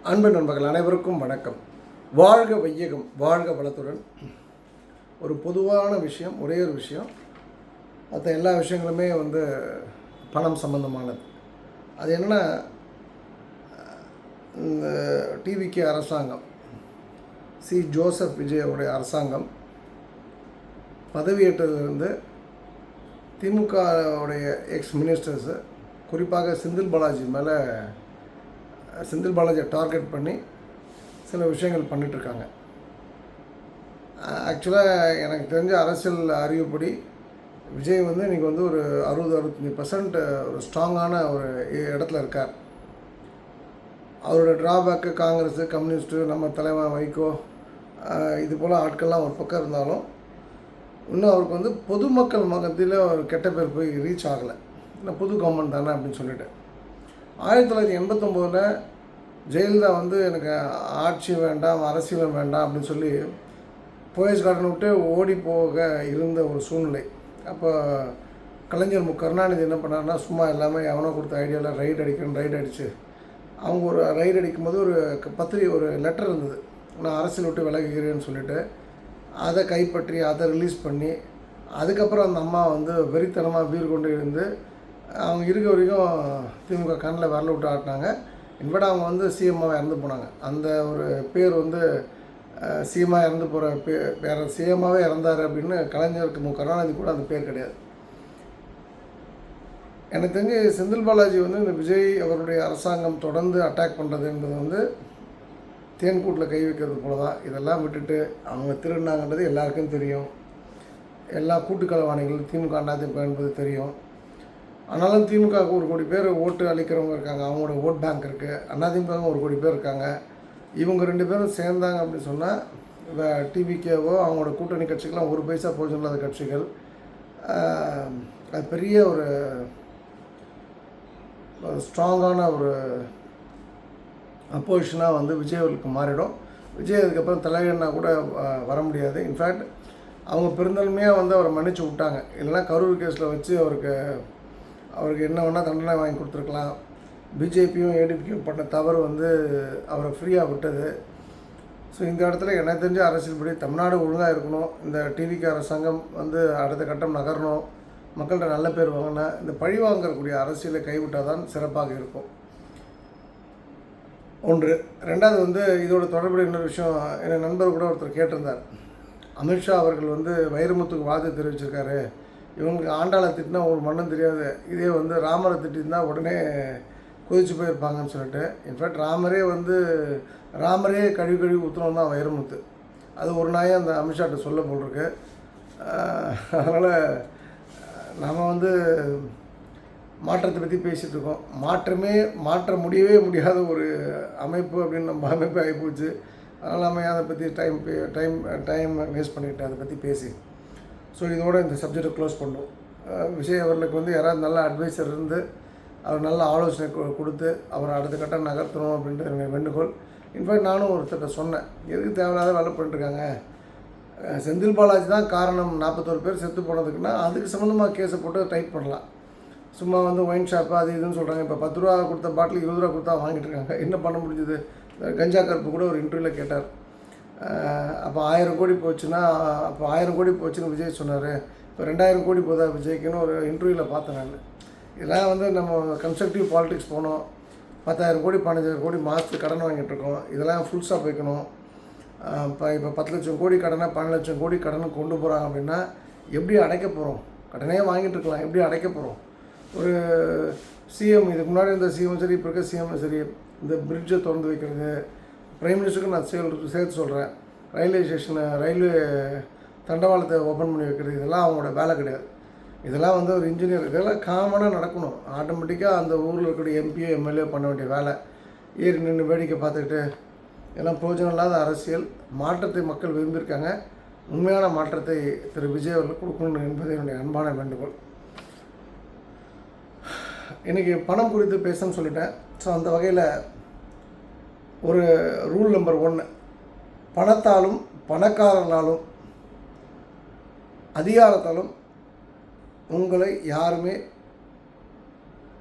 அன்பு நண்பர்கள் அனைவருக்கும் வணக்கம். வாழ்க வையகம், வாழ்க வளத்துடன். ஒரு பொதுவான விஷயம், ஒரே ஒரு விஷயம். மற்ற எல்லா விஷயங்களுமே பணம் சம்பந்தமானது. அது என்னென்னா, இந்த டிவிக்கு அரசாங்கம், ஜோசப் விஜயோடைய அரசாங்கம் பதவியேற்றதிலிருந்து திமுகவுடைய எக்ஸ் மினிஸ்டர்ஸு, குறிப்பாக செந்தில் பாலாஜியை டார்கெட் பண்ணி சில விஷயங்கள் பண்ணிகிட்ருக்காங்க. ஆக்சுவலாக எனக்கு தெரிஞ்ச அரசியல் அறிவுப்படி விஜய் இன்றைக்கி ஒரு 60-65% ஒரு ஸ்ட்ராங்கான ஒரு இடத்துல இருக்கார். அவரோட ட்ராபேக்கு காங்கிரஸு, கம்யூனிஸ்ட்டு, நம்ம தலைவர் வைகோ, இது போல் ஆட்கள்லாம் ஒரு பக்கம் இருந்தாலும் இன்னும் அவருக்கு பொதுமக்கள் மகத்தில் ஒரு கெட்ட பேர் போய் ரீச் ஆகலை. இன்னும் புது கவர்மெண்ட் தானே அப்படின்னு சொல்லிட்டு 1989 ஜெயலலிதா எனக்கு ஆட்சி வேண்டாம், அரசியலும் வேண்டாம் அப்படின்னு சொல்லி போயஸ் கார்டன் விட்டு ஓடி போக இருந்த ஒரு சூழ்நிலை. அப்போ கலைஞர் கருணாநிதி என்ன பண்ணார்னா, சும்மா எல்லாமே எவனோ கொடுத்த ஐடியாவில் ரைட் அடித்து அவங்க ஒரு ரைடு அடிக்கும்போது ஒரு லெட்டர் இருந்தது, நான் அரசியல் விட்டு விலகுகிறேன்னு சொல்லிட்டு அதை கைப்பற்றி அதை ரிலீஸ் பண்ணி, அதுக்கப்புறம் அந்த அம்மா வெறித்தனமாக வீர் கொண்டு இருந்து அவங்க இருக்க வரைக்கும் திமுக கண்ணில் வரல விட்டு ஆட்டினாங்க. இன்ஃபேக்ட் அவங்க சிஎம்மாக இறந்து போனாங்க. அந்த ஒரு பேர் சிஎம்மாக இறந்து போகிற வேறு சிஎம்மாகவே இறந்தார் அப்படின்னு கலைஞருக்கு கருணாநிதி கூட அந்த பேர் கிடையாது. எனக்கு தெரிஞ்சு செந்தில் பாலாஜி இந்த விஜய் அவருடைய அரசாங்கம் தொடர்ந்து அட்டாக் பண்ணுறது என்பது தேன்கூட்டில் கை வைக்கிறது போல தான். இதெல்லாம் விட்டுட்டு அவங்க திருடினாங்கன்றது எல்லாருக்கும் தெரியும். எல்லா கூட்டுக்களவாணிகளும் திமுக அதிமுக என்பது தெரியும். ஆனாலும் திமுகவுக்கு 1 கோடி பேர் ஓட்டு அளிக்கிறவங்க இருக்காங்க, அவங்களோட ஓட் பேங்க் இருக்குது. அதிமுகவும் 1 கோடி பேர் இருக்காங்க. இவங்க 2 பேரும் சேர்ந்தாங்க அப்படின்னு சொன்னால் டிவிகேவோ அவங்களோட கூட்டணி கட்சிகள்லாம் 1 பைசா போஜனம் இல்லாத கட்சிகள். அது பெரிய ஒரு ஸ்ட்ராங்கான ஒரு அப்போசிஷனாக விஜய் அவர்களுக்கு மாறிடும். விஜய் அதுக்கப்புறம் தலைவனா கூட வர முடியாது. இன்ஃபேக்ட் அவங்க பெருந்தன்மையாக அவரை மன்னிச்சு விட்டாங்க. இல்லைனா கரூர் கேஸில் வச்சு அவருக்கு என்ன வேணால் தண்டனை வாங்கி கொடுத்துருக்கலாம். பிஜேபியும் ஏடிபியும் பண்ண தவறு அவரை ஃப்ரீயாக விட்டது. ஸோ இந்த இடத்துல எனக்கு தெரிஞ்ச அரசியல்படி தமிழ்நாடு ஒழுங்காக இருக்கணும். இந்த டிவிக்கு அரசாங்கம் அடுத்த கட்டம் நகரணும். மக்கள்கிட்ட நல்ல பேர் வாங்கினா இந்த பழி வாங்கக்கூடிய அரசியலை கைவிட்டால் தான் சிறப்பாக இருக்கும். ஒன்று. ரெண்டாவது இதோட தொடர்புடைய இன்னொரு விஷயம், என் நண்பர் கூட ஒருத்தர் கேட்டிருந்தார். அமித்ஷா அவர்கள் வைரமுத்துக்கு வாழ்த்து தெரிவிச்சிருக்காரு. இவங்களுக்கு ஆண்டாளை திட்டினா ஒரு மண்ணும் தெரியாது, இதே ராமரை திட்டிருந்தா உடனே கொதிச்சு போயிருப்பாங்கன்னு சொல்லிட்டு. இன்ஃபேக்ட் ராமரே கழுவி ஊற்றணும் தான் வைரமுத்து. அது ஒரு நாயே அந்த அமித்ஷாட்ட சொல்ல போல் இருக்கு. அதனால் நாம் மாற்றத்தை பற்றி பேசிகிட்டு இருக்கோம். மாற்ற முடியவே முடியாத ஒரு அமைப்பு அப்படின்னு நம்ம அமைப்பு ஆகிப்போச்சு. அதனால் நம்ம அதை பற்றி டைம் வேஸ்ட் பண்ணிவிட்டு அதை பற்றி பேசி, ஸோ இதோட இந்த சப்ஜெக்டை க்ளோஸ் பண்ணோம். விஜய் அவர்களுக்கு யாராவது நல்ல அட்வைசர் இருந்து அவர் நல்ல ஆலோசனை கொடுத்து அவரை அடுத்த கட்டம் நகர்த்தணும் அப்படின்ட்டு என்னுடைய வேண்டுகோள். இன்ஃபேக்ட் நானும் ஒருத்தர்கிட்ட சொன்னேன், எதுக்கு தேவையில்லாத வேலை பண்ணிட்டுருக்காங்க, செந்தில் பாலாஜி தான் காரணம் 41 பேர் செத்து போனதுக்குன்னா அதுக்கு சம்மந்தமாக கேஸை போட்டு டைட் பண்ணலாம். சும்மா ஒயின் ஷாப்பு அது இதுன்னு சொல்கிறாங்க. இப்போ 10 ரூபா கொடுத்த பாட்டில் 20 ரூபா கொடுத்தா வாங்கிட்டு இருக்காங்க. என்ன பண்ண முடிஞ்சது? கஞ்சா கருப்பு கூட ஒரு இன்டர்வியூவில் கேட்டார். அப்போ 1000 கோடி போச்சுன்னா, அப்போ 1000 கோடி போச்சுன்னு விஜய் சொன்னார். இப்போ 2000 கோடி போதா விஜய்க்குன்னு ஒரு இன்டர்வியூவில் பார்த்தேன் நான். இதெல்லாம் நம்ம கன்ஸ்ட்ரக்டிவ் பாலிடிக்ஸ் போனோம். 10,000 கோடி 15,000 கோடி மாதத்துக்கு கடன் வாங்கிட்டு இருக்கோம். இதெல்லாம் ஃபுல் ஸ்டாப் வைக்கணும். இப்போ 10 லட்சம் கோடி கடனை 12 லட்சம் கோடி கடனை கொண்டு போகிறாங்க அப்படின்னா எப்படி அடைக்க போகிறோம்? கடனே வாங்கிட்டு இருக்கலாம், எப்படி அடைக்க போகிறோம்? ஒரு சிஎம், இதுக்கு முன்னாடி இருந்த சிஎம் சரி, இப்போ இருக்க சிஎம் சரி, இந்த பிரிட்ஜை திறந்து வைக்கிறது, பிரைம் மினிஸ்டருக்கு நான் சேர்த்து சொல்கிறேன், ரயில்வே ஸ்டேஷனை, ரயில்வே தண்டவாளத்தை ஓப்பன் பண்ணி வைக்கிறது, இதெல்லாம் அவங்களோட வேலை கிடையாது. இதெல்லாம் ஒரு இன்ஜினியர், இதெல்லாம் காமனாக நடக்கணும். ஆட்டோமேட்டிக்காக அந்த ஊரில் இருக்கக்கூடிய எம்பியோ எம்எல்ஏ பண்ண வேண்டிய வேலை. ஏறி நின்று வேடிக்கை பார்த்துக்கிட்டு எல்லாம் பிரயோஜனம் இல்லாத அரசியல். மாற்றத்தை மக்கள் விரும்பியிருக்காங்க. உண்மையான மாற்றத்தை திரு விஜய் அவர்கள் கொடுக்கணும் என்பது என்னுடைய அன்பான வேண்டுகோள். இன்றைக்கி பணம் குறித்து பேசணும்னு சொல்லிட்டேன். ஸோ அந்த வகையில் ஒரு ரூல் நம்பர் 1, பணத்தாலும் பணக்காரர்களாலும் அதிகாரத்தாலும் உங்களை யாருமே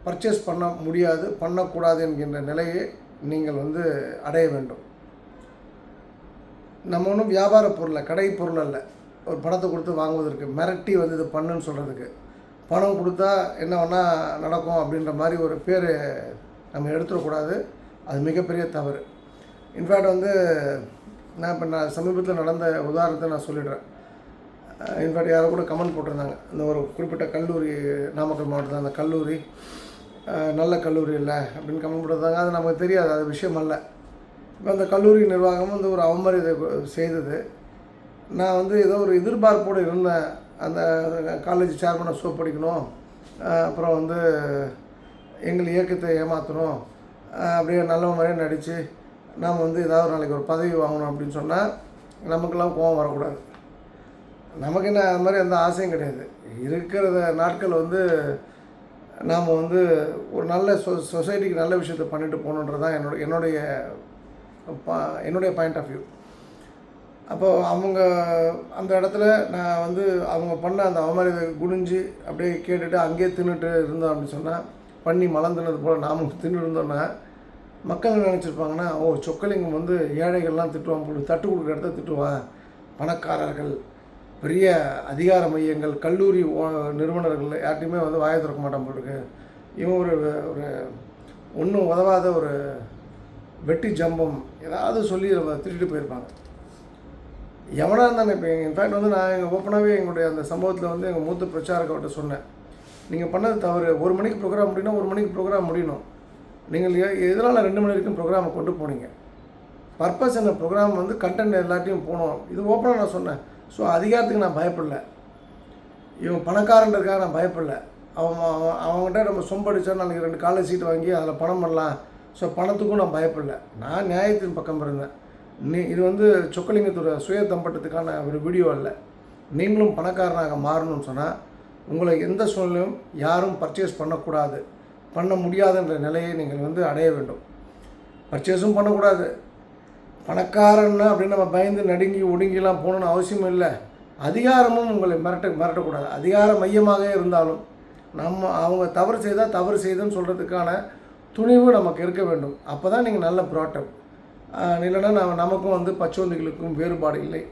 பர்ச்சேஸ் பண்ண முடியாது, பண்ணக்கூடாது என்கின்ற நிலையை நீங்கள் வந்து அடைய வேண்டும். நம்ம ஒன்றும் வியாபார பொருள், கடை பொருள் அல்ல. ஒரு பணத்தை கொடுத்து வாங்குவதற்கு, மிரட்டி வந்து இது பண்ணுன்னு சொல்கிறதுக்கு. பணம் கொடுத்தா என்ன வேணால் நடக்கும் அப்படின்ற மாதிரி ஒரு பேர் நம்ம எடுத்துடக்கூடாது. அது மிகப்பெரிய தவறு. இன்ஃபேக்ட் வந்து நான் சமீபத்தில் நடந்த உதாரணத்தை நான் சொல்லிடுறேன். இன்ஃபேக்ட் யாரோ கூட கமெண்ட் போட்டிருந்தாங்க. இந்த ஒரு குறிப்பிட்ட கல்லூரி, நாமக்கல் மாவட்டத்தில் அந்த கல்லூரி நல்ல கல்லூரி இல்லை அப்படின்னு கமெண்ட் போட்டிருந்தாங்க. அது நமக்கு தெரியாது, அது விஷயம் அல்ல. இப்போ அந்த கல்லூரி நிர்வாகம் வந்து ஒரு அவமரியாதை செய்தது. நான் வந்து ஏதோ ஒரு எதிர்பார்ப்போடு இருந்தேன். அந்த காலேஜ் சேர்மனை சோப் அடிக்கணும், அப்புறம் வந்து எங்கள் இயக்கத்தை ஏமாற்றணும், அப்படியே நல்ல முறையாக நடித்து நாம் வந்து ஏதாவது ஒரு நாளைக்கு ஒரு பதவி வாங்கணும் அப்படின்னு சொன்னால் நமக்கெல்லாம் கோபம் வரக்கூடாது. நமக்கு என்ன அது மாதிரி எந்த ஆசையும் கிடையாது. இருக்கிற நாட்கள் வந்து நாம் வந்து ஒரு நல்ல சொசைட்டிக்கு நல்ல விஷயத்தை பண்ணிட்டு போகணுன்றது தான் என்னுடைய பாயிண்ட் ஆஃப் வியூ. அப்போது அவங்க அந்த இடத்துல நான் வந்து அவங்க பண்ண அந்த அவமரியாதை குனிஞ்சு அப்படியே கேட்டுட்டு அங்கேயே தின்னுட்டு இருந்தோம் அப்படின்னு சொன்னால், பண்ணி மலர்ந்துனது போல் நாமும் தின்னு இருந்தோன்னா மக்கள் நினச்சிருப்பாங்கன்னா, சொக்கலிங்கம் வந்து ஏழைகள்லாம் திட்டுவான் போல, தட்டு கொடுக்குற இடத்த திட்டுவான், பணக்காரர்கள், பெரிய அதிகார மையங்கள், கல்லூரி நிறுவனர்கள் யார்ட்டையுமே வந்து வாயை திறக்க மாட்டான் போட்டுருக்கு, இவன் ஒரு ஒரு ஒன்றும் உதவாத ஒரு வெட்டி ஜம்பம் ஏதாவது சொல்லி நம்ம திட்டிட்டு போயிருப்பாங்க. எவனாக இருந்தானே. இப்போ இன்ஃபேக்ட் வந்து நான் எங்கள் ஓப்பனாகவே எங்களுடைய அந்த சம்பவத்தில் வந்து எங்கள் மூத்த பிரச்சாரக்கிட்ட சொன்னேன், நீங்கள் பண்ணது தவறு. 1 மணிக்கு ப்ரோக்ராம் முடியணும், 1 மணிக்கு ப்ரோக்ராம் முடியணும். நீங்கள் எதனால் 2 மணி வரைக்கும் ப்ரோக்ராமை கொண்டு போனீங்க? பர்பஸ் என்ன? ப்ரோக்ராம் வந்து கண்டென்ட் எல்லாத்தையும் போகணும். இது ஓப்பனாக நான் சொன்னேன். ஸோ அதிகாரத்துக்கு நான் பயப்படல, இவன் பணக்காரன்றதுக்காக நான் பயப்படல. அவங்ககிட்ட நம்ம சொம்படிச்சா நாளைக்கு 2 காலேஜ் சீட்டு வாங்கி அதில் பணம் பண்ணலாம். ஸோ பணத்துக்கும் நான் பயப்படல. நான் நியாயத்தின் பக்கம் இருந்தேன். இது வந்து சொக்கலிங்கத்தோட சுய தம்பட்டத்துக்கான ஒரு வீடியோ இல்லை. நீங்களும் பணக்காரனாக மாறணும்னு சொன்னால் உங்களை எந்த சூழ்நிலையும் யாரும் பர்ச்சேஸ் பண்ணக்கூடாது, பண்ண முடியாதுன்ற நிலையை நீங்கள் வந்து அடைய வேண்டும். பர்ச்சேஸும் பண்ணக்கூடாது. பணக்காரன்னா அப்படின்னு நம்ம பயந்து நடுங்கி ஒடுங்கிலாம் போகணுன்னு அவசியமும் இல்லை. அதிகாரமும் உங்களை மிரட்டக்கூடாது. அதிகார மையமாக இருந்தாலும் அவங்க தவறு செய்தால் தவறு செய்துன்னு சொல்கிறதுக்கான துணிவு நமக்கு இருக்க வேண்டும். அப்போ தான் நீங்கள் நல்ல ப்ராட்டப். இல்லைன்னா நமக்கும் வந்து பச்சோந்திகளுக்கும் வேறுபாடு இல்லை.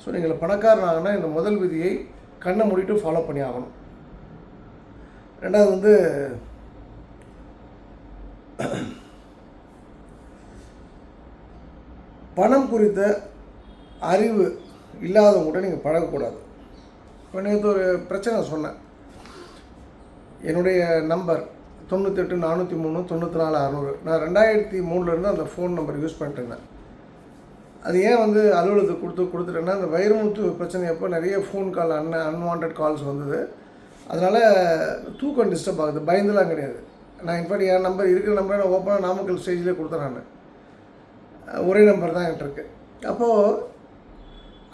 ஸோ நீங்கள் பணக்காரனாகனா இந்த முதல் விதியை கண்ணை மூடிட்டு ஃபாலோ பண்ணி ஆகணும். ரெண்டாவது வந்து பணம் குறித்த அறிவு இல்லாதவங்க கூட நீங்கள் பழகக்கூடாது. இப்போ நேற்று ஒரு பிரச்சனை சொன்னேன். என்னுடைய நம்பர் 98 403 94 600. நான் 2003 அந்த ஃபோன் நம்பர் யூஸ் பண்ணிட்டு இருந்தேன். அது ஏன் வந்து அலுவலகத்துக்கு கொடுத்துட்டேன்னா, அந்த வைரமுத்து பிரச்சனை அப்போ நிறைய ஃபோன் கால் அன்வான்ட் கால்ஸ் வந்தது. அதனால் தூக்கம் டிஸ்டர்ப் ஆகுது. பயந்துலாம் கிடையாது. நான் இன்ஃபேக்ட் என் நம்பர் இருக்கிற நம்பரை நான் ஓப்பனாக நாமக்கல் ஸ்டேஜ்லேயே கொடுத்தேன். நான் ஒரே நம்பர் தான் என்கிட்ட இருக்குது. அப்போது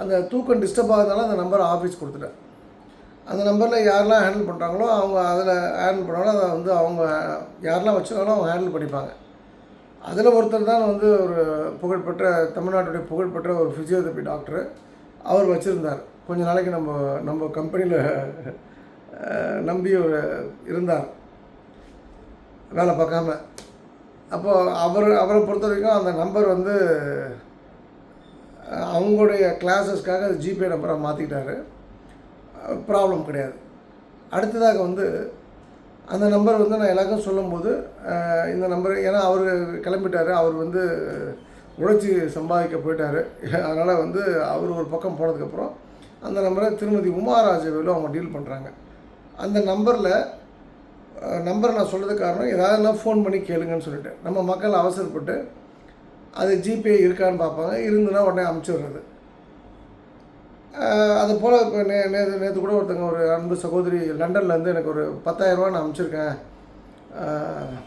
அந்த தூக்கம் டிஸ்டர்ப் ஆகிறதுனால அந்த நம்பரை ஆஃபீஸ் கொடுத்துட்டேன். அந்த நம்பரில் யாரெல்லாம் ஹேண்டில் பண்ணுறாங்களோ அவங்க அதில் ஹேண்டில் பண்ணாலும் அதை வந்து அவங்க யாரெல்லாம் வச்சுருக்காங்களோ அவங்க ஹேண்டில் பண்ணிப்பாங்க. அதில் ஒருத்தர் தான் வந்து ஒரு புகழ்பெற்ற தமிழ்நாட்டுடைய புகழ்பெற்ற ஒரு ஃபிசியோதெரபி டாக்டர். அவர் வச்சுருந்தார். கொஞ்ச நாளைக்கு நம்ம கம்பெனியில் நம்பி ஒரு இருந்தார் வேலை பார்க்காம. அப்போது அவரை பொறுத்த வரைக்கும் அந்த நம்பர் வந்து அவங்களுடைய கிளாஸஸ்க்காக அது ஜிபே நம்பரை மாற்றிக்கிட்டாரு. ப்ராப்ளம் கிடையாது. அடுத்ததாக வந்து அந்த நம்பர் வந்து நான் எல்லாருக்கும் சொல்லும்போது இந்த நம்பர், ஏன்னா அவர் கிளம்பிட்டார், அவர் வந்து உழைச்சி சம்பாதிக்க போயிட்டார். அதனால் வந்து அவர் ஒரு பக்கம் போனதுக்கப்புறம் அந்த நம்பரை திருமதி உமாராஜவேலு அவங்க டீல் பண்ணுறாங்க. அந்த நம்பரை நான் சொல்கிறதுக்கு காரணம், ஏதாவதுனா ஃபோன் பண்ணி கேளுங்கன்னு சொல்லிட்டு, நம்ம மக்கள் அவசரப்பட்டு அது ஜிபே இருக்கான்னு பார்ப்பாங்க. இருந்துன்னா உடனே அமுச்சு விடுறது. அது போல் இப்போ நேற்று கூட ஒருத்தங்க, ஒரு அன்பு சகோதரி லண்டன்லேருந்து எனக்கு ஒரு 10,000 நான் அனுப்பிச்சிருக்கேன்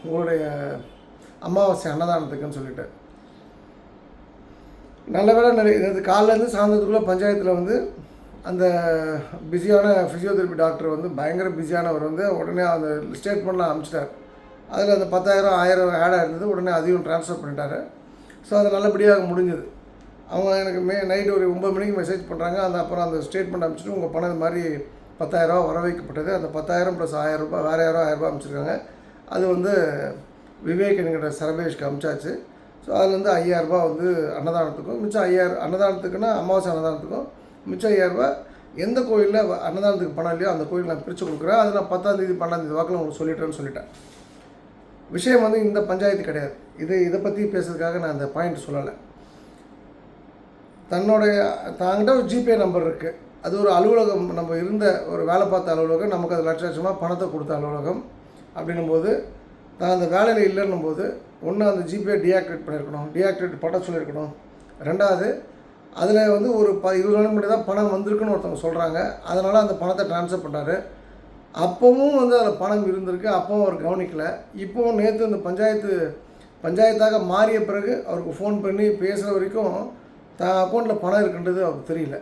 உங்களுடைய அமாவாசை அன்னதானத்துக்குன்னு சொல்லிட்டு. நல்ல வேலை நேற்று காலையிலேருந்து சாயந்தரத்துக்குள்ளே பஞ்சாயத்தில் வந்து அந்த பிஸியான ஃபிசியோதெரபி டாக்டர் வந்து பயங்கர பிஸியானவர் வந்து உடனே அந்த ஸ்டேட்மெண்ட்லாம் அனுப்பிச்சிட்டார். அதில் அந்த 10,000 1000 ஆடாக இருந்தது. உடனே அதையும் ட்ரான்ஸ்ஃபர் பண்ணிட்டார். ஸோ அது நல்லபடியாக முடிஞ்சது. அவங்க எனக்கு நைட்டு ஒரு 9 மணிக்கு மெசேஜ் பண்ணுறாங்க. அப்புறம் அந்த ஸ்டேட்மெண்ட் அனுப்பிச்சிட்டு உங்கள் பணம் இது மாதிரி 10,000 வர வைக்கப்பட்டது, அந்த 10,000 + 1,000 ரூபாய் வேறு யாரோ 1,000 ரூபாய் அனுப்பிச்சிருக்காங்க. அது வந்து விவேக் என்கிற சரபேஷ்க்கு அனுப்பிச்சாச்சு. ஸோ அதுலேருந்து 5000 ரூபாய் வந்து அன்னதானத்துக்கும், மிச்சம் 5000 அன்னதானத்துக்குன்னா அமாவாசை அன்னதானத்துக்கும், மிச்சம் 5000 ரூபாய் எந்த கோயிலில் அன்னதானத்துக்கு பணம் இல்லையோ அந்த கோயிலுக்கு நான் பிரித்து கொடுக்குறேன். அது நான் 10ஆம் தேதி 12ஆம் தேதி வாக்கில் உங்களுக்கு சொல்லிட்டேன். விஷயம் வந்து இந்த பஞ்சாயத்து கிடையாது. இதை பற்றி பேசுறதுக்காக நான் அந்த பாயிண்ட் சொல்லலை. தாங்கிட்ட ஒரு ஜிபே நம்பர் இருக்குது. அது ஒரு அலுவலகம், நம்ம இருந்த ஒரு வேலை பார்த்த அலுவலகம், நமக்கு அது லட்சமாக பணத்தை கொடுத்த அலுவலகம். அப்படின்னும்போது நான் அந்த வேலையில் இல்லைன்னும் போது ஒன்று அந்த ஜிபே டீஆக்டிவேட் பண்ணியிருக்கணும், டீஆக்டிவேட் பண்ண சொல்லியிருக்கணும். ரெண்டாவது அதில் வந்து ஒரு 20 நாளைக்கு முன்னாடி தான் பணம் வந்திருக்குன்னு ஒருத்தவங்க சொல்கிறாங்க. அதனால் அந்த பணத்தை ட்ரான்ஸ்ஃபர் பண்ணார். அப்போவும் வந்து அதில் பணம் இருந்திருக்கு. அப்போவும் அவர் கவனிக்கலை. இப்போவும் நேற்று இந்த பஞ்சாயத்தாக மாறிய பிறகு அவருக்கு ஃபோன் பண்ணி பேசுகிற வரைக்கும் தான் அக்கௌண்ட்டில் பணம் இருக்குன்றது அவருக்கு தெரியல.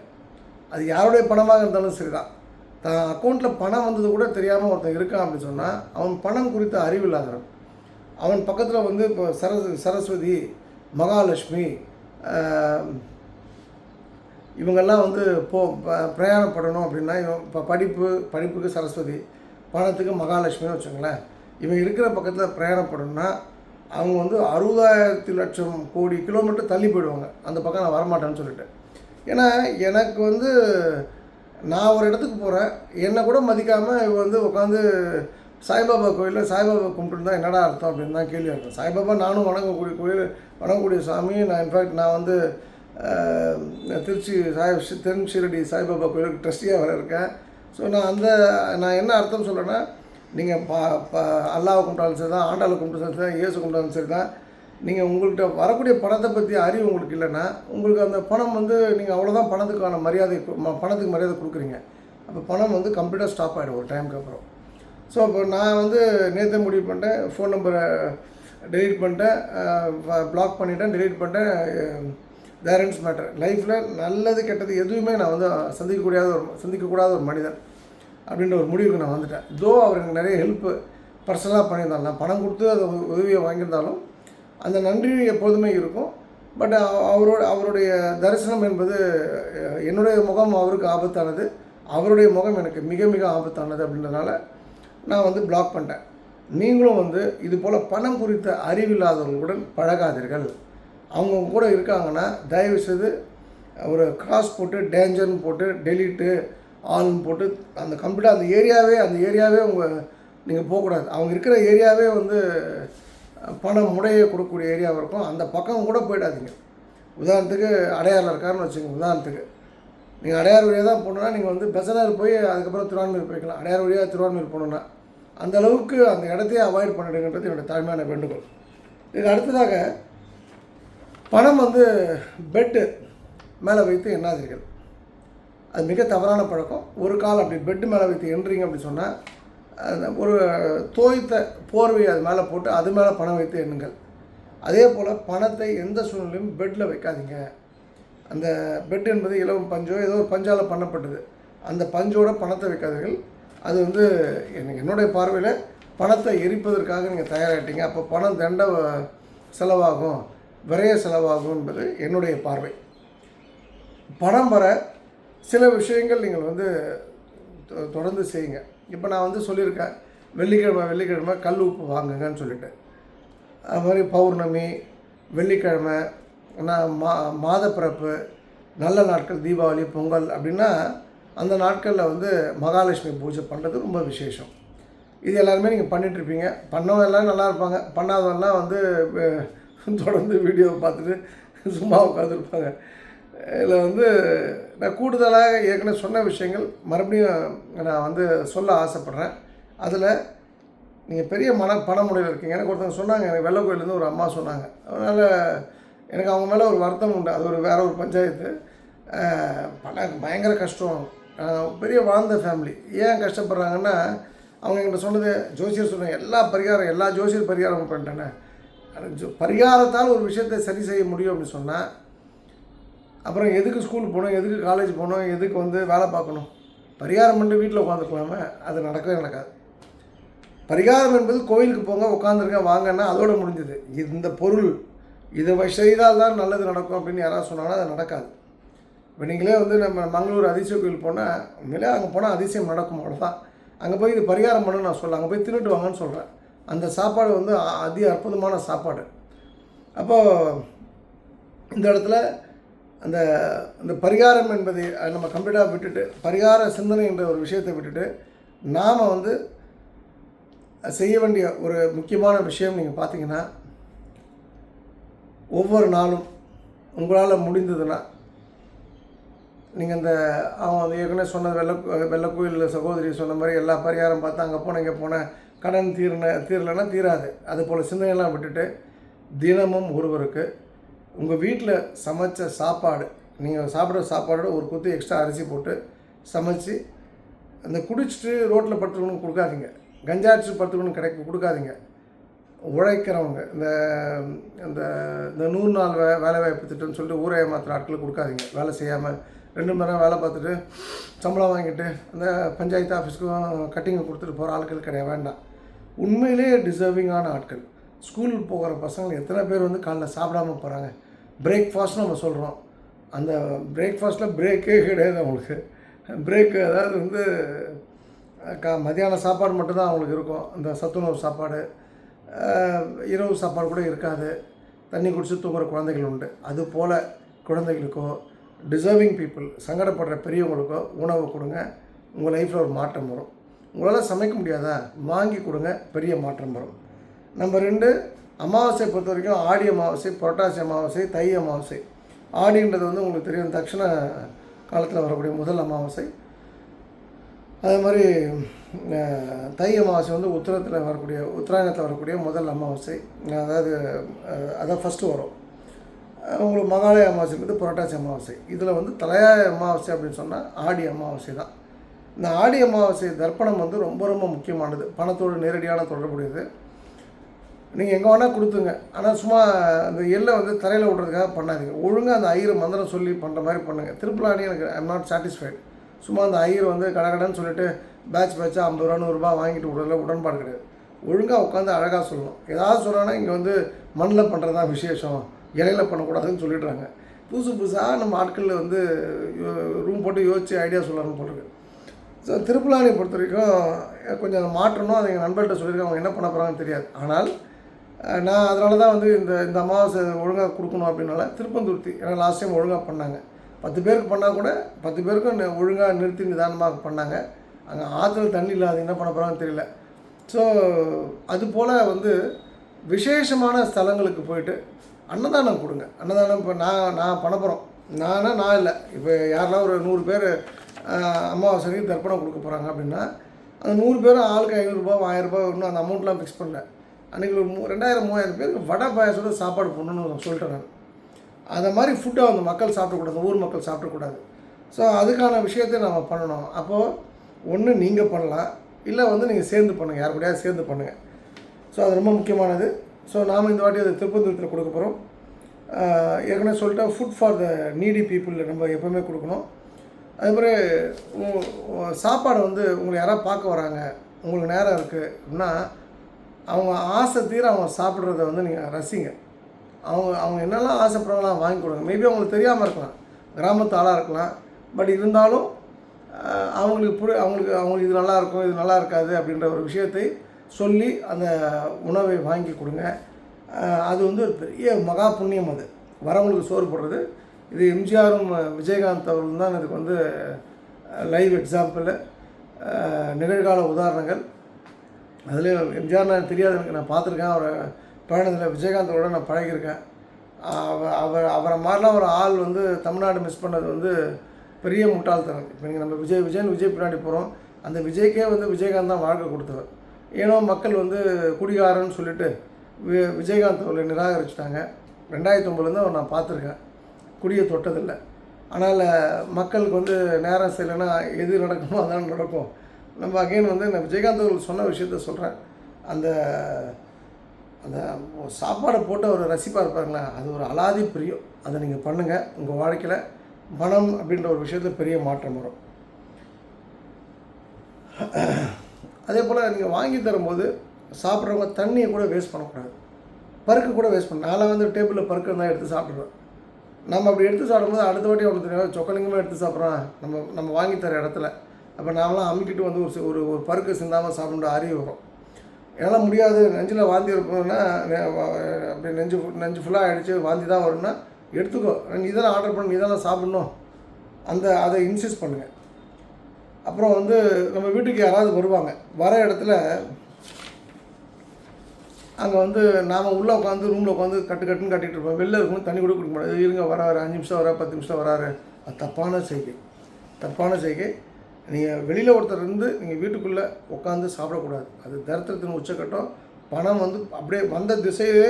அது யாருடைய பணமாக இருந்தாலும் சரி தான். தான் அக்கௌண்ட்டில் பணம் வந்தது கூட தெரியாமல் ஒருத்தன் இருக்கான் அப்படின்னு சொன்னால் அவன் பணம் குறித்த அறிவு இல்லாதவன். அவன் பக்கத்தில் வந்து இப்போ சரஸ்வதி, மகாலட்சுமி, இவங்கெல்லாம் வந்து பிரயாணப்படணும் அப்படின்னா இப்போ படிப்புக்கு சரஸ்வதி, பணத்துக்கு மகாலட்சுமின்னு வச்சுங்களேன். இவன் இருக்கிற பக்கத்தில் பிரயாணப்படணும்னா அவங்க வந்து 60,000 லட்சம் கோடி கிலோமீட்டர் தள்ளி போயிடுவாங்க. அந்த பக்கம் நான் வரமாட்டேன்னு சொல்லிட்டு. ஏன்னா எனக்கு வந்து நான் ஒரு இடத்துக்கு போகிறேன், என்னை கூட மதிக்காமல் இவங்க வந்து உட்காந்து சாய்பாபா கோயிலில் சாய்பாபா கும்பிட்டுருந்தா என்னடா அர்த்தம் அப்படின்னு தான் கேள்வி இருக்கும். சாய்பாபா நானும் வணங்கக்கூடிய சாமி. நான் இன்ஃபேக்ட் நான் வந்து திருச்சிரடி சாய்பாபா கோயிலுக்கு ட்ரஸ்டியாக வர இருக்கேன். ஸோ நான் என்ன அர்த்தம் சொல்கிறேன்னா, நீங்கள் அல்லாவை கும்பிட்டாலும் சரி தான், ஆண்டாளை கும்பிட்டாலும் சரி தான், இயேசு கும்பிட்டாலும் சரி தான், நீங்கள் உங்கள்கிட்ட வரக்கூடிய பணத்தை பற்றி அறிவு உங்களுக்கு இல்லைன்னா உங்களுக்கு அந்த பணம் வந்து நீங்கள் அவ்வளோதான் பணத்துக்கு மரியாதை கொடுக்குறீங்க. அப்போ பணம் வந்து கம்ப்ளீட்டாக ஸ்டாப் ஆகிடும் ஒரு டைமுக்கு அப்புறம். ஸோ அப்போ நான் வந்து நேற்று முடிவு பண்ணிட்டேன், ஃபோன் நம்பரை டெலீட் பண்ணிட்டேன், பிளாக் பண்ணிட்டேன், டெலீட் பண்ணிட்டேன். பேரண்ட்ஸ் மேட்டர் லைஃப்பில் நல்லது கெட்டது எதுவுமே நான் வந்து சந்திக்கக்கூடாத ஒரு மனிதன் அப்படின்ற ஒரு முடிவுக்கு நான் வந்துட்டேன். அவர் எனக்கு நிறைய ஹெல்ப்பு பர்சனலாக பண்ணியிருந்தாலும், நான் பணம் கொடுத்து அதை உதவியை வாங்கியிருந்தாலும் அந்த நன்றி எப்போதுமே இருக்கும். பட் அவருடைய தரிசனம் என்பது என்னுடைய முகம் அவருக்கு ஆபத்தானது, அவருடைய முகம் எனக்கு மிக மிக ஆபத்தானது. அப்படின்றதுனால நான் வந்து பிளாக் பண்ணிட்டேன். நீங்களும் வந்து இது போல் பணம் குறித்த அறிவில்லாதவர்களுடன் பழகாதீர்கள். அவங்க கூட இருக்காங்கன்னா தயவுசெய்து ஒரு கிராஸ் போட்டு டேஞ்சர்னு போட்டு டெலீட்டு ஆல்னு போட்டு அந்த கம்ப்ளீட்டாக அந்த ஏரியாவே நீங்கள் போகக்கூடாது. அவங்க இருக்கிற ஏரியாவே வந்து பணம் முடையை கொடுக்கக்கூடிய ஏரியாவாக இருக்கும். அந்த பக்கம் கூட போயிடாதீங்க. உதாரணத்துக்கு அடையாறில் இருக்காருன்னு வச்சுக்கோங்க. உதாரணத்துக்கு நீங்கள் அடையார் வழியாக தான் போகணுன்னா நீங்கள் வந்து பெசனார் போய் அதுக்கப்புறம் திருவான்மையூர் போய்க்கலாம். அடையார் வழியாக திருவான்மையூர் போகணுன்னா அந்த அளவுக்கு அந்த இடத்தையே அவாய்ட் பண்ணிடுங்கன்றது என்னோடய தாழ்மையான வேண்டுகோள். இதுக்கு அடுத்ததாக பணம் வந்து பெட்டு மேலே வைத்து எண்ணாதீர்கள். அது மிக தவறான பழக்கம். ஒரு கால் அப்படி பெட்டு மேலே வைத்து எண்றீங்க அப்படின்னு சொன்னால் ஒரு தோய்த்த போர்வையை அது மேலே போட்டு அது மேலே பணம் வைத்து எண்ணுங்கள். அதே போல் பணத்தை எந்த சூழ்நிலையும் பெட்டில் வைக்காதீங்க. அந்த பெட் என்பது இலவம் பஞ்சோ ஏதோ ஒரு பஞ்சால் பண்ணப்பட்டது. அந்த பஞ்சோட பணத்தை வைக்காதீர்கள். அது வந்து என்னுடைய பார்வையில் பணத்தை எரிப்பதற்காக நீங்கள் தயாராகிட்டீங்க. அப்போ பணம் செலவாகும், விரைய செலவாகும் என்பது என்னுடைய பார்வை. பணம் வர சில விஷயங்கள் நீங்கள் வந்து தொடர்ந்து செய்யுங்க. இப்போ நான் வந்து சொல்லியிருக்கேன், வெள்ளிக்கிழமை கல் உப்பு வாங்குங்கன்னு சொல்லிட்டு. அது மாதிரி பௌர்ணமி, வெள்ளிக்கிழமை, மாதப்பிறப்பு, நல்ல நாட்கள், தீபாவளி, பொங்கல் அப்படின்னா அந்த நாட்களில் வந்து மகாலட்சுமி பூஜை பண்ணுறது ரொம்ப விசேஷம். இது எல்லாருமே நீங்கள் பண்ணிகிட்ருப்பீங்க. பண்ணவங்க எல்லாம் நல்லா இருப்பாங்க, பண்ணாதவெல்லாம் வந்து தொடர்ந்து வீடியோவை பார்த்துட்டு சும்மா உட்காந்துருப்பாங்க. இதில் வந்து நான் கூடுதலாக ஏற்கனவே சொன்ன விஷயங்கள் மறுபடியும் நான் வந்து சொல்ல ஆசைப்பட்றேன். அதில் நீங்கள் பெரிய பணமுடையில் இருக்கீங்க. எனக்கு ஒருத்தவங்க சொன்னாங்க, எனக்கு வெள்ளக்கோயிலேருந்து ஒரு அம்மா சொன்னாங்க. அதனால் எனக்கு அவங்க மேலே ஒரு வருத்தம் உண்டு. அது வேறு ஒரு பஞ்சாயத்து. பயங்கர கஷ்டம், பெரிய வாழ்ந்த ஃபேமிலி. ஏன் கஷ்டப்படுறாங்கன்னா, அவங்க என்கிட்ட சொன்னது, ஜோசியர் சொன்னாங்க, எல்லா ஜோசியர் பரிகாரம் பண்ணிட்டேனே. பரிகாரத்தால் ஒரு விஷயத்தை சரி செய்ய முடியும் அப்படின்னு சொன்னால் அப்புறம் எதுக்கு ஸ்கூல் போகணும், எதுக்கு காலேஜ் போகணும், எதுக்கு வந்து வேலை பார்க்கணும்? பரிகாரம் பண்ணிட்டு வீட்டில் உட்காந்துக்கலாமே. அது நடக்காது. பரிகாரம் என்பது கோயிலுக்கு போங்க, உட்காந்துருங்க, வாங்கன்னா அதோடு முடிஞ்சது. இந்த பொருள் இதை செய்தால் தான் நல்லது நடக்கும் அப்படின்னு யாராவது சொன்னாங்கன்னா அது நடக்காது. இப்போ நீங்களே வந்து நம்ம மங்களூர் அதிசய கோயில் போனால் உண்மையிலே அங்கே போனால் அதிசயம் நடக்கும், அவ்வளோதான். அங்கே போய் இது பரிகாரம் பண்ணணும்னு நான் சொல்ல, அங்கே போய் தின்னுட்டு வாங்கன்னு சொல்கிறேன். அந்த சாப்பாடு வந்து அற்புதமான சாப்பாடு. அப்போது இந்த இடத்துல அந்த அந்த பரிகாரம் என்பதை நம்ம கம்ப்ளீட்டாக விட்டுட்டு, பரிகார சிந்தனை என்ற ஒரு விஷயத்தை விட்டுட்டு, நாம் வந்து செய்ய வேண்டிய ஒரு முக்கியமான விஷயம் நீங்கள் பார்த்தீங்கன்னா, ஒவ்வொரு நாளும் உங்களால் முடிந்ததுன்னா, நீங்கள் இந்த அவன் அந்த ஏற்கனவே சொன்ன வெள்ளக்கோயில் சகோதரி சொன்ன மாதிரி எல்லா பரிகாரம் பார்த்தா அங்கே போனேன் இங்கே போனேன் கடன் தீரலைன்னா தீராது. அதுபோல் சிந்தனையெல்லாம் விட்டுட்டு தினமும் ஒருவருக்கு உங்கள் வீட்டில் சமைச்ச சாப்பாடு, நீங்கள் சாப்பிட்ற சாப்பாடோட ஒரு குத்து எக்ஸ்ட்ரா அரிசி போட்டு சமைச்சு அந்த குடிச்சிட்டு ரோட்டில் படுத்துக்கணும் கொடுக்காதீங்க, கஞ்சா அடிச்சு படுத்துக்கணும் கொடுக்காதீங்க. உழைக்கிறவங்க இந்த இந்த இந்த 100 நாள் வேலைவாய்ப்பு திட்டம்னு சொல்லிட்டு ஊரை ஏமாத்துகிற ஆட்களுக்கு கொடுக்காதீங்க. வேலை செய்யாமல் 2 மணி நேரம் வேலை பார்த்துட்டு சம்பளம் வாங்கிட்டு அந்த பஞ்சாயத்து ஆஃபீஸ்க்கும் கட்டிங்கை கொடுத்துட்டு போகிற ஆட்கள் கிடையாது, வேண்டாம். உண்மையிலே டிசர்விங்கான ஆட்கள், ஸ்கூல் போகிற பசங்க எத்தனை பேர் வந்து காலைல சாப்பிடாமல் போகிறாங்க. பிரேக்ஃபாஸ்ட்னு நம்ம சொல்கிறோம், அந்த பிரேக்ஃபாஸ்ட்டில் பிரேக்கே கிடையாது அவங்களுக்கு. பிரேக்கு அதாவது வந்து மத்தியான சாப்பாடு மட்டும்தான் அவங்களுக்கு இருக்கும், அந்த சத்துணவு சாப்பாடு. இரவு சாப்பாடு கூட இருக்காது. தண்ணி குடிச்சு தூங்குகிற குழந்தைகள் உண்டு. அதுபோல் குழந்தைகளுக்கோ டிசர்விங் பீப்புள், சங்கடப்படுற பெரியவங்களுக்கோ உணவு கொடுங்க. உங்கள் லைஃப்பில் ஒரு மாற்றம் வரும். உங்களால் சமைக்க முடியாதா, வாங்கி கொடுங்க, பெரிய மாற்றம் வரும். நம்பர் 2, அமாவாசை பொறுத்த வரைக்கும் ஆடி அமாவாசை, புரட்டாசி அமாவாசை, தை அமாவாசை. ஆடின்றது வந்து உங்களுக்கு தெரியும், தட்சிண காலத்தில் வரக்கூடிய முதல் அமாவாசை. அதே மாதிரி தை அமாவாசை வந்து உத்தராயணத்தில் வரக்கூடிய முதல் அமாவாசை. அதான் ஃபஸ்ட்டு வரும். உங்களுக்கு மகாலய அமாவாசைன்றது புரட்டாசி அமாவாசை. இதில் வந்து தலையாய அமாவாசை அப்படின்னு சொன்னால் ஆடி அமாவாசை தான். இந்த ஆடி அமாவாசை தர்ப்பணம் வந்து ரொம்ப ரொம்ப முக்கியமானது, பணத்தோடு நேரடியான தொடர்புடையது. நீங்கள் எங்கே வேணால் கொடுத்துங்க, ஆனால் சும்மா அந்த எல்லை வந்து தரையில் விட்றதுக்காக பண்ணாதீங்க. ஒழுங்காக அந்த ஐயர் மந்திரம் சொல்லி பண்ணுற மாதிரி பண்ணுங்கள். திருப்பலானி எனக்கு ஐம் நாட் சாட்டிஸ்ஃபைடு. சும்மா அந்த ஐயர் வந்து கடகடன்னு சொல்லிட்டு பேட்சாக 50 ரூபா 100 ரூபா வாங்கிட்டு விடுறதுல உடன்பாடு கிடையாது. ஒழுங்காக உட்காந்து அழகாக சொல்லணும். ஏதாவது சொல்கிறாங்கன்னா இங்கே வந்து மண்ணில் பண்ணுறது தான் விசேஷம், இலையில பண்ணக்கூடாதுன்னு சொல்லிடுறாங்க. புதுசாக நம்ம ஆட்களில் வந்து ரூம் போட்டு யோசித்து ஐடியா சொல்லணும்னு போட்டிருக்கு. ஸோ திருப்பலானியை பொறுத்த வரைக்கும் கொஞ்சம் அதை மாற்றணும். அதை எங்கள் நண்பர்கிட்ட சொல்லியிருக்கேன், அவங்க என்ன பண்ண போகிறாங்கன்னு தெரியாது. ஆனால் நான் அதனால தான் வந்து இந்த அமாவாசை ஒழுங்காக கொடுக்கணும் அப்படின்னால திருப்பந்துருத்தி, ஏன்னா லாஸ்ட் டைம் ஒழுங்காக பண்ணாங்க. 10 பேருக்கு பண்ணால் கூட 10 பேருக்கும் ஒழுங்காக நிறுத்தி நிதானமாக பண்ணாங்க. அங்கே ஆற்றுல தண்ணி இல்லாத என்ன பண்ண போகிறாங்கன்னு தெரியல. ஸோ அதுபோல் வந்து விசேஷமான ஸ்தலங்களுக்கு போயிட்டு அன்னதானம் கொடுங்க. அன்னதானம் இப்போ நான் பண்ண போகிறோம், நான் இல்லை, இப்போ யாரெல்லாம் ஒரு 100 பேர் அமாவாசைக்கு தர்ப்பணம் கொடுக்க போகிறாங்க அப்படின்னா அந்த 100 பேரும் ஆளுக்கு 500 ரூபா 1000 ரூபா இன்னும் அந்த அமௌண்ட்லாம் ஃபிக்ஸ் பண்ணல. அன்றைக்கி ஒரு 2000 3000 பேருக்கு வடை பாயசோட சாப்பாடு பண்ணணும்னு சொல்லிட்டேன் நான். அந்த மாதிரி ஃபுட்டை வந்து மக்கள் சாப்பிடக்கூடாது, ஊர் மக்கள் சாப்பிடக்கூடாது. ஸோ அதுக்கான விஷயத்தை நம்ம பண்ணணும். அப்போது ஒன்று நீங்கள் பண்ணலாம், இல்லை வந்து நீங்கள் சேர்ந்து பண்ணுங்கள், யார் கூடயாவது சேர்ந்து பண்ணுங்கள். ஸோ அது ரொம்ப முக்கியமானது. ஸோ நாம் இந்த வாட்டி அதை திருப்பந்தூரத்தில் கொடுக்க போகிறோம். ஏற்கனவே சொல்லிட்டேன், food for the Needi people நம்ம எப்போவுமே கொடுக்கணும். அதுமாதிரி சாப்பாடு வந்து உங்களை யாராவது பார்க்க வராங்க, உங்களுக்கு நேரம் இருக்குது அப்படின்னா அவங்க ஆசை தீர அவங்க சாப்பிட்றத வந்து நீங்கள் ரசிங்க. அவங்க என்னெல்லாம் ஆசைப்படுறாங்களாம் வாங்கி கொடுங்க. மேபி அவங்களுக்கு தெரியாமல் இருக்கலாம், கிராமத்து ஆளாக இருக்கலாம். பட் இருந்தாலும் அவங்களுக்கு இது நல்லாயிருக்கும், இது நல்லா இருக்காது அப்படின்ற ஒரு விஷயத்தை சொல்லி அந்த உணவை வாங்கி கொடுங்க. அது வந்து ஒரு பெரிய மகா புண்ணியம். அது வரவங்களுக்கு சோறு போடுறது. இது எம்ஜிஆரும் விஜயகாந்த் அவர்களும் தான் இதுக்கு வந்து லைவ் எக்ஸாம்பிள், நிகழ்கால உதாரணங்கள். அதுலேயும் எம்ஜிஆர் நான் தெரியாது எனக்கு, நான் பார்த்துருக்கேன் அவர் பயணத்தில். விஜயகாந்தோட நான் பழகியிருக்கேன். அவரை மாதிரிலாம் ஒரு ஆள் வந்து தமிழ்நாடு மிஸ் பண்ணது வந்து பெரிய முட்டாள்தனம். இப்போ நீங்கள் நம்ம விஜய் பின்னாடி போகிறோம். அந்த விஜய்க்கே வந்து விஜயகாந்த் தான் வாழ்க்கை கொடுத்தவர். ஏன்னோ மக்கள் வந்து குடிகாரன்னு சொல்லிட்டு விஜயகாந்த் அவர்களை நிராகரிச்சிட்டாங்க. 2009 அவர் நான் பார்த்துருக்கேன், குடியை தொட்டதில்லை. ஆனால் மக்களுக்கு வந்து நேரம் செய்யலைன்னா எது நடக்கணுமோ அதான் நடக்கும். நம்ம அகைன் வந்து நான் விஜயகாந்த் அவர்கள் சொன்ன விஷயத்த சொல்கிறேன். அந்த அந்த சாப்பாடை போட்டு அவர் ரசிப்பாக இருப்பாருங்களா, அது ஒரு அலாதி பிரியம். அதை நீங்கள் பண்ணுங்கள். உங்கள் வாழ்க்கையில் பணம் அப்படின்ற ஒரு விஷயத்தில் பெரிய மாற்றம் வரும். அதே போல் நீங்கள் வாங்கி தரும்போது சாப்பிட்றவங்க தண்ணியை கூட வேஸ்ட் பண்ணக்கூடாது, பருக்கு கூட வேஸ்ட் பண்ண. நான்லாம் வந்து டேபிளில் பருக்கு இருந்தால் எடுத்து சாப்பிட்ருவேன். நம்ம அப்படி எடுத்து சாப்பிடும்போது அடுத்த வாட்டி அவனுக்கு தெரியும், சொக்கலிங்கமாக எடுத்து சாப்பிட்றான் நம்ம வாங்கி தர இடத்துல. அப்போ நாமெல்லாம் அமுக்கிட்டு வந்து ஒரு பருக்கு சிந்தாமல் சாப்பிட அறிவு வரும். என்னால் முடியாது, நெஞ்சில் வாந்தி இருக்குன்னா அப்படி நெஞ்சு ஃபுல்லாக ஆகிடுச்சு, வாந்தி தான் வரும்னா எடுத்துக்கோ, நீ தானே ஆர்டர் பண்ண, நீ தானே சாப்பிட்ணும், அதை இன்சிஸ்ட் பண்ணுங்கள். அப்புறம் வந்து நம்ம வீட்டுக்கு யாராவது வருவாங்க, வர இடத்துல அங்கே வந்து நாம் உள்ளே உட்காந்து ரூமில் உட்காந்து கட்டுன்னு கட்டிகிட்டு இருப்போம். வெளில இருக்கும்போது தண்ணி கூட கொடுக்க மாட்டேன். இருங்க வராரு, 5 நிமிஷம் வர, 10 நிமிஷம் வராரு. அது தப்பான செய்கை. நீங்கள் வெளியில் ஒருத்தர் இருந்து நீங்கள் வீட்டுக்குள்ளே உட்காந்து சாப்பிடக்கூடாது. அது தரித்திரத்தின் உச்சக்கட்டம். பணம் வந்து அப்படியே வந்த திசையே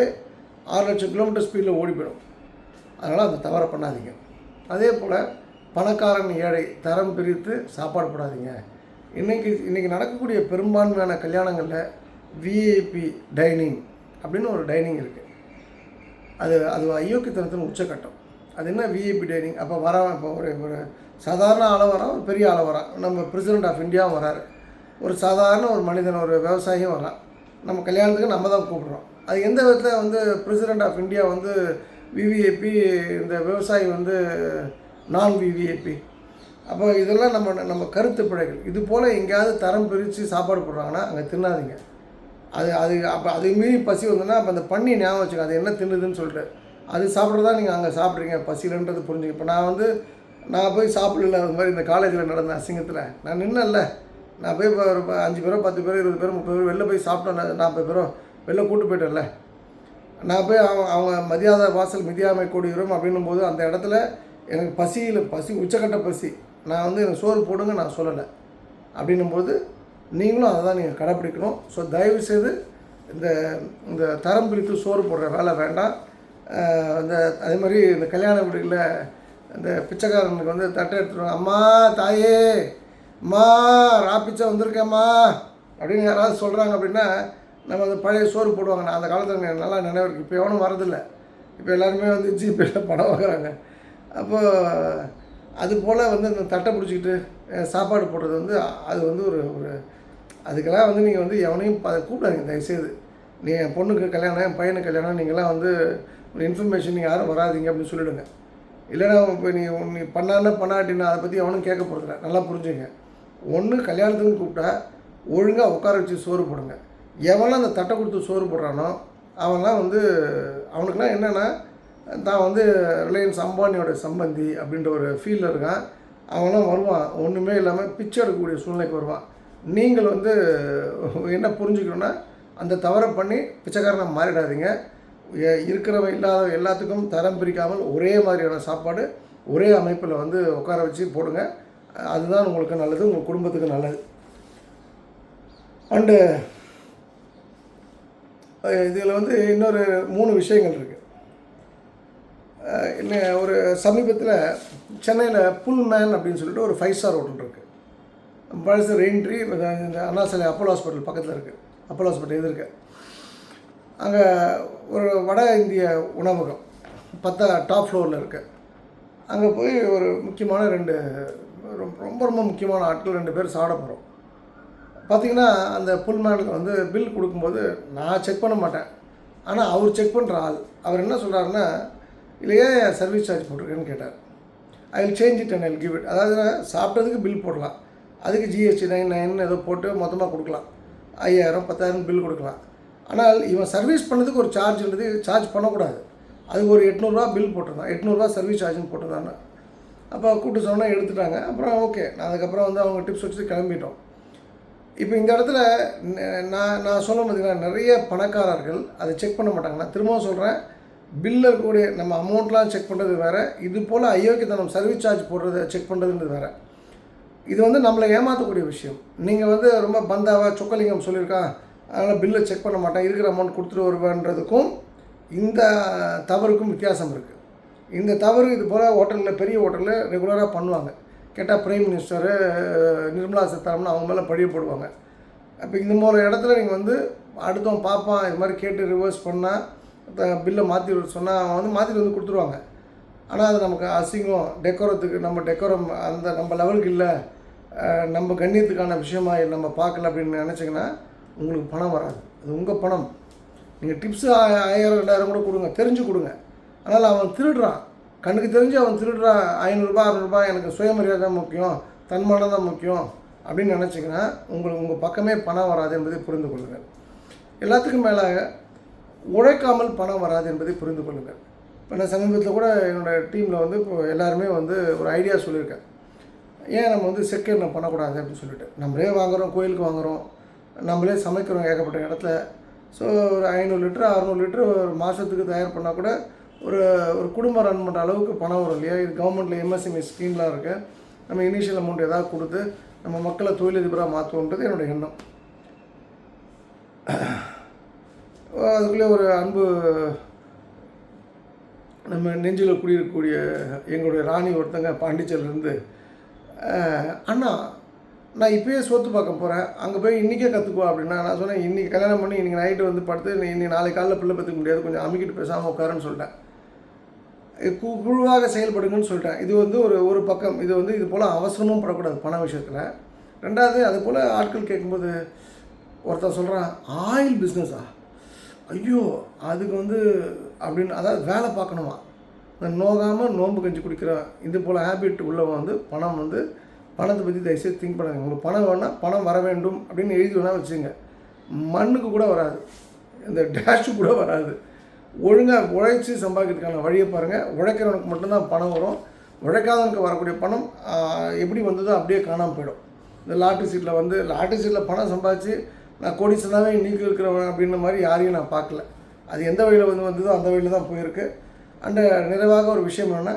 6 லட்சம் கிலோமீட்டர் ஸ்பீடில் ஓடி போயிடும். அதனால் அந்த தவறை பண்ணாதீங்க. அதே போல் பணக்காரன் ஏழை தரம் பிரித்து சாப்பாடு போடாதீங்க. இன்றைக்கி நடக்கக்கூடிய பெரும்பான்மையான கல்யாணங்களில் விஐபி டைனிங் அப்படின்னு ஒரு டைனிங் இருக்குது. அது அயோக்கியத்தனத்தின் உச்சக்கட்டம். அது என்ன விஐபி டைனிங்? அப்போ வரவன் இப்போ ஒரு சாதாரண ஆளை வரான், ஒரு பெரிய ஆளை வரான். நம்ம பிரசிடெண்ட் ஆஃப் இந்தியாவும் வராரு, ஒரு சாதாரண ஒரு மனிதன், ஒரு விவசாயியும் வரான். நம்ம கல்யாணத்துக்கு நம்ம தான் கூப்பிட்றோம். அது எந்த விதத்தில் வந்து பிரசிடெண்ட் ஆஃப் இந்தியா வந்து விவிஐபி, இந்த விவசாயி வந்து நான் விவிஐபி? அப்போ இதெல்லாம் நம்ம கருத்து பிழைகள். இது போல் எங்கேயாவது தரம் பிரித்து சாப்பாடு போடுறாங்கன்னா அங்கே தின்னாதீங்க. அப்போ அது மீறி பசி வந்ததுன்னா அப்போ அந்த பண்ணி ஞாபகம் வச்சுக்க, அது என்ன தின்னுதுன்னு சொல்லிட்டு அது சாப்பிட்றதா நீங்கள் அங்கே சாப்பிட்றீங்க, பசியிலன்றது புரிஞ்சுங்க. இப்போ நான் போய் சாப்பிடல, அது மாதிரி இந்த காலேஜில் நடந்த அசிங்கத்தில் நான் நின்னல, நான் போய் இப்போ ஒரு 5 பேரோ 10 பேரோ 20 பேரோ 30 பேர் வெளில போய் சாப்பிட்டோம், 40 பேரோ வெளில கூப்பிட்டு போய்ட்டேன்ல. நான் போய் அவங்க மதியாத வாசல் மிதியாமை கூடிகிறோம் அப்படின்னும் போது அந்த இடத்துல எனக்கு பசி உச்சக்கட்ட பசி. நான் வந்து எனக்கு சோறு போடுங்க நான் சொல்லலை. அப்படின்னும்போது நீங்களும் அதை தான் நீங்கள் கடைப்பிடிக்கணும். ஸோ தயவுசெய்து இந்த தரம் பிரித்து சோறு போடுற வேலை வேண்டாம். அதே மாதிரி இந்த கல்யாண வீடுகளில் இந்த பிச்சைக்காரனுக்கு வந்து தட்டை எடுத்துருவாங்க. அம்மா தாயே, அம்மா ராப்பிச்சை வந்திருக்கேம்மா அப்படின்னு யாராவது சொல்கிறாங்க அப்படின்னா நம்ம அந்த பழைய சோறு போடுவாங்க. நான் அந்த காலத்தில் எனக்கு நல்லா நினைவு இருக்குது. இப்போ எவனும் வரதில்லை. இப்போ எல்லாருமே வந்து ஜிபேயில் பணம் வாங்குறாங்க. அப்போது அது போல் வந்து இந்த தட்டை பிடிச்சிக்கிட்டு சாப்பாடு போடுறது வந்து அது வந்து ஒரு அதுக்கெல்லாம் வந்து நீங்கள் வந்து எவனையும் கூப்பிடாதீங்க தயவுசெய்து. நீ என் பொண்ணுக்கு கல்யாணம், என் பையனுக்கு கல்யாணம், நீங்களாம் வந்து ஒரு இன்ஃபர்மேஷன் நீங்கள் யாரும் வராதிங்க அப்படின்னு சொல்லிவிடுங்க. இல்லைனா இப்போ நீ பண்ணாட்டின்னா அதை பற்றி அவனும் கேட்க போகிறதில்ல. நல்லா புரிஞ்சுங்க. ஒன்று கல்யாணத்துக்கு கூப்பிட்டா ஒழுங்காக உட்கார வச்சு சோறு போடுங்க. எவன்லாம் அந்த தட்டை கொடுத்து சோறு போடுறானோ அவன்லாம் வந்து அவனுக்குலாம் என்னென்னா தான் வந்து ரிலையன்ஸ் அம்பானியோட சம்பந்தி அப்படின்ற ஒரு ஃபீலில் இருக்கான். அவன்லாம் வருவான், ஒன்றுமே இல்லாமல் பிச்சை எடுக்கக்கூடிய சூழ்நிலைக்கு வருவான். நீங்கள் வந்து என்ன புரிஞ்சுக்கணுன்னா அந்த தவறை பண்ணி பிச்சைக்காரனை மாறிடாதீங்க. இருக்கிறவன் இல்லாத எல்லாத்துக்கும் தரம் பிரிக்காமல் ஒரே மாதிரியான சாப்பாடு ஒரே அமைப்பில் வந்து உட்கார வச்சு போடுங்க. அதுதான் உங்களுக்கு நல்லது, உங்கள் குடும்பத்துக்கு நல்லது. அண்டு இதில் வந்து இன்னொரு 3 விஷயங்கள் இருக்குது. இன்னும் ஒரு சமீபத்தில் சென்னையில் புல்மேன் அப்படின்னு சொல்லிட்டு ஒரு 5 ஸ்டார் ஹோட்டல் இருக்குது. பழசு ரெயின்ட்ரி, இந்த அண்ணா சாலை அப்போலோ ஹாஸ்பிட்டல் பக்கத்தில் இருக்குது. அப்போலோ ஹாஸ்பிட்டல் எதிர்க்க அங்கே ஒரு வட இந்திய உணவகம் டாப் ஃப்ளோரில் இருக்குது. அங்கே போய் ஒரு முக்கியமான ரொம்ப முக்கியமான ஆட்கள் 2 பேர் சாப்பிட போகிறோம். பார்த்திங்கன்னா அந்த புல்மேனுக்கு வந்து பில் கொடுக்கும்போது நான் செக் பண்ண மாட்டேன், ஆனால் அவர் செக் பண்ணுற ஆள். அவர் என்ன சொல்கிறாருன்னா, இல்லையே சர்வீஸ் சார்ஜ் போட்டிருக்கேன்னு கேட்டார். I will change it and I will give it. அதாவது சாப்பிட்டதுக்கு பில் போடலாம், அதுக்கு ஜிஎஸ்டி 9 ஏதோ போட்டு மொத்தமாக கொடுக்கலாம், 5000 10,000 பில் கொடுக்கலாம். ஆனால் இவன் சர்வீஸ் பண்ணதுக்கு ஒரு சார்ஜ் பண்ணக்கூடாது. அதுக்கு ஒரு 800 பில் போட்டிருந்தான், 800 சர்வீஸ் சார்ஜுன்னு போட்டிருந்தான்னு. அப்போ கூப்பிட்டு சொன்னால் எடுத்துட்டாங்க. அப்புறம் ஓகே, நான் அதுக்கப்புறம் வந்து அவங்க டிப்ஸ் வச்சு கிளம்பிட்டோம். இப்போ இந்த இடத்துல நான் சொல்ல பார்த்தீங்கன்னா நிறைய பணக்காரர்கள் அதை செக் பண்ண மாட்டாங்க. நான் திரும்பவும் சொல்கிறேன், பில்லில் இருக்கக்கூடிய நம்ம அமௌண்ட்லாம் செக் பண்ணுறது வேறு, இது போல் அயோக்கியத்தனம் சர்வீஸ் சார்ஜ் போடுறது செக் பண்ணுறதுன்றது வேறு. இது வந்து நம்மளை ஏமாற்றக்கூடிய விஷயம். நீங்கள் வந்து ரொம்ப பந்தாவாக சொக்கலிங்கம் சொல்லியிருக்கான், அதனால் பில்லை செக் பண்ண மாட்டேன், இருக்கிற அமௌண்ட் கொடுத்துட்டு வருவேன்றதுக்கும் இந்த தவறுக்கும் வித்தியாசம் இருக்குது. இந்த தவறு இது போல் ஹோட்டலில், பெரிய ஹோட்டலில் ரெகுலராக பண்ணுவாங்க. கேட்டால் பிரைம் மினிஸ்டரு, நிர்மலா சீதாராமன் அவங்க மேலே பழிய போடுவாங்க. அப்போ இந்த மாதிரி இடத்துல நீங்கள் வந்து அடுத்தவன் பார்ப்பான், இது மாதிரி கேட்டு ரிவர்ஸ் பண்ணால் பில்லை மாற்றி சொன்னால் அவன் வந்து மாற்றிட்டு வந்து கொடுத்துருவாங்க. ஆனால் அது நமக்கு அசிங்கம், டெக்கோரத்துக்கு நம்ம டெக்கோரம் அந்த நம்ம லெவலுக்கு இல்லை, நம்ம கண்ணியத்துக்கான விஷயமா நம்ம பார்க்கல அப்படின்னு நினச்சிங்கன்னா உங்களுக்கு பணம் வராது. அது உங்கள் பணம். நீங்கள் டிப்ஸு 1000 2000 கூட கொடுங்க, தெரிஞ்சு கொடுங்க. அதனால் அவன் திருடுறான், கண்ணுக்கு தெரிஞ்சு அவன் திருடுறான். 500 600 எனக்கு சுயமரியாதை தான் முக்கியம், தன்மானம் தான் முக்கியம் அப்படின்னு நினச்சிங்கன்னா உங்கள் பக்கமே பணம் வராது என்பதை புரிந்து கொள்ளுங்கள். எல்லாத்துக்கும் மேலாக உழைக்காமல் பணம் வராது என்பதை புரிந்து கொள்ளுங்கள். இப்போ நான் சமீபத்தில் கூட என்னோடய டீமில் வந்து இப்போ எல்லாருமே வந்து ஒரு ஐடியா சொல்லியிருக்கேன். ஏன் நம்ம வந்து செகண்ட்ல பண்ணக்கூடாது அப்படின்னு சொல்லிட்டு, நம்மளே வாங்குகிறோம், கோயிலுக்கு வாங்குகிறோம், நம்மளே சமைக்கிறோம் ஏகப்பட்ட இடத்துல. ஸோ ஒரு 500 லிட்டர் 600 லிட்டர் ஒரு மாதத்துக்கு தயார் பண்ணால் கூட ஒரு ஒரு குடும்பம் ரன் பண்ணுற அளவுக்கு பணம் வரும் இல்லையா? இது கவர்மெண்ட்டில் எம்எஸ்எம்இ ஸ்கீம்லாம் இருக்குது. நம்ம இனிஷியல் அமௌண்ட் ஏதாவது கொடுத்து நம்ம மக்களை தொழிலதிபராக மாற்றுவோன்றது என்னோடய எண்ணம். அதுக்குள்ளே ஒரு அன்பு நம்ம நெஞ்சில் குடியிருக்கக்கூடிய எங்களுடைய ராணி ஒருத்தங்க பாண்டிச்சேரியிலேருந்து, அண்ணா நான் இப்போயே சோத்து பார்க்க போகிறேன், அங்கே போய் இன்றைக்கே கற்றுக்குவா அப்படின்னா. நான் சொன்னேன், இன்றைக்கி கல்யாணம் பண்ணி இன்றைக்கி நைட்டு வந்து படுத்து இன்னைக்கு நாளைக்கு காலையில் பிள்ளை பற்றிக்க முடியாது, கொஞ்சம் அமுக்கிட்டு பேசாமல் உட்காருன்னு சொல்லிட்டேன். குழுவாக செயல்படுங்கன்னு சொல்லிட்டேன். இது வந்து ஒரு பக்கம். இது வந்து இது போல் அவசரமும் படக்கூடாது பண விஷயத்தில். ரெண்டாவது அது போல் ஆட்கள் கேட்கும்போது ஒருத்தன் சொல்கிறான், ஆயில் பிஸ்னஸா, ஐயோ அதுக்கு வந்து அப்படின்னு, அதாவது வேலை பார்க்கணுமா, இந்த நோகாமல் நோன்பு கஞ்சி குடிக்கிற இது போல் ஹேபிட் உள்ளவன் வந்து பணத்தை பற்றி தயவுசெய்து திங்க் பண்ணாங்க. உங்களுக்கு பணம் வேணால் பணம் வர வேண்டும் அப்படின்னு எழுதி வேணால் வச்சுங்க, மண்ணுக்கு கூட வராது, இந்த டேஷு கூட வராது. ஒழுங்காக உழைச்சி சம்பாதிக்கிறதுக்கான வழியை பாருங்கள். உழைக்கிறவனுக்கு மட்டும்தான் பணம் வரும். உழைக்காதவனுக்கு வரக்கூடிய பணம் எப்படி வந்ததோ அப்படியே காணாமல் போயிடும். இந்த லாட்ரி சீட்டில் பணம் சம்பாதிச்சு நான் கோடீஸ்வரனாகவே இன்றைக்கி இருக்கிறவன் அப்படின்ற மாதிரி யாரையும் நான் பார்க்கல. அது எந்த வழியில் வந்ததோ அந்த வழியில் தான் போயிருக்கு. அண்ட் நிறைவாக ஒரு விஷயம் என்னென்னா,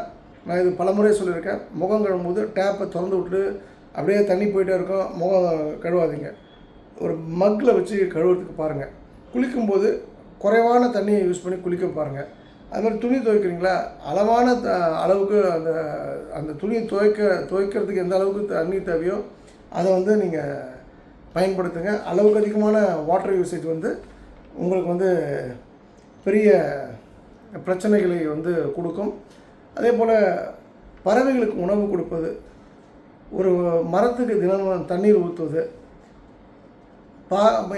நான் இது பலமுறை சொல்லியிருக்கேன், முகம் கழுவும்போது டேப்பை திறந்து விட்டு அப்படியே தண்ணி போயிட்டே இருக்கும், முகம் கழுவாதீங்க. ஒரு மக்கில் வச்சு கழுவுறதுக்கு பாருங்கள். குளிக்கும்போது குறைவான தண்ணியை யூஸ் பண்ணி குளிக்க பாருங்கள். அது மாதிரி துணி துவைக்கிறீங்களா, அளவான அளவுக்கு அந்த துணியை துவைக்கிறதுக்கு எந்த அளவுக்கு தண்ணி தேவையோ அதை வந்து நீங்கள் பயன்படுத்துங்க. அளவுக்கு அதிகமான வாட்டர் யூசேஜ் வந்து உங்களுக்கு வந்து பெரிய பிரச்சனைகளை வந்து கொடுக்கும். அதே போல் பறவைகளுக்கு உணவு கொடுப்பது, ஒரு மரத்துக்கு தினமும் தண்ணீர் ஊற்றுவது,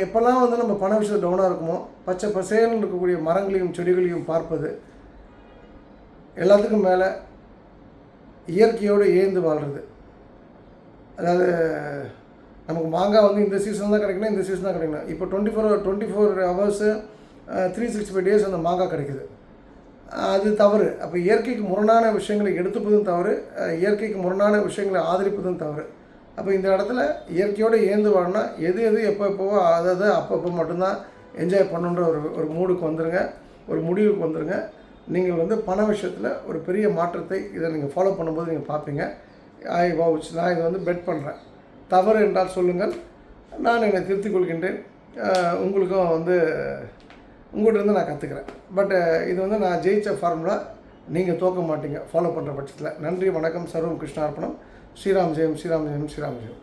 எப்போல்லாம் வந்து நம்ம பண விஷயத்தில் டவுனாக இருக்குமோ பச்சை பசேல்னு இருக்கக்கூடிய மரங்களையும் செடிகளையும் பார்ப்பது, எல்லாத்துக்கும் மேலே இயற்கையோடு ஏந்து வாழ்கிறது. அதாவது நமக்கு மாங்காய் வந்து இந்த சீசன் தான் கிடைக்கணும், இந்த சீசன் தான் கிடைக்கணும். இப்போ 24 ஹவர்ஸு 365 டேஸ் அந்த மாங்காய் கிடைக்குது. அது தவறு. அப்போ இயற்கைக்கு முரணான விஷயங்களை எடுத்துப்பதும் தவறு, இயற்கைக்கு முரணான விஷயங்களை ஆதரிப்பதும் தவறு. அப்போ இந்த இடத்துல இயற்கையோடு ஏந்து வாழனா எது எப்போவோ அதை அப்பப்போ மட்டும்தான் என்ஜாய் பண்ணுன்ற ஒரு மூடுக்கு வந்துடுங்க, ஒரு முடிவுக்கு வந்துடுங்க. நீங்கள் வந்து பண விஷயத்தில் ஒரு பெரிய மாற்றத்தை இதை நீங்கள் ஃபாலோ பண்ணும்போது நீங்கள் பார்ப்பீங்க. நான் இதை வந்து பெட் பண்ணுறேன். தவறு என்றால் சொல்லுங்கள், நான் என்னை திருத்திக் கொள்கின்றேன். உங்களுக்கும் வந்து உங்கள்கிட்ட நான் கற்றுக்கிறேன். பட் இது வந்து நான் ஜெயித்த ஃபார்முலா, நீங்கள் தோக்க மாட்டீங்க ஃபாலோ பண்ணுற பட்சத்தில். நன்றி, வணக்கம். சர்வம் கிருஷ்ணார்ப்பணம். ஸ்ரீராம் ஜெயம், ஸ்ரீராம் ஜெயம், ஸ்ரீராம் ஜெயம்.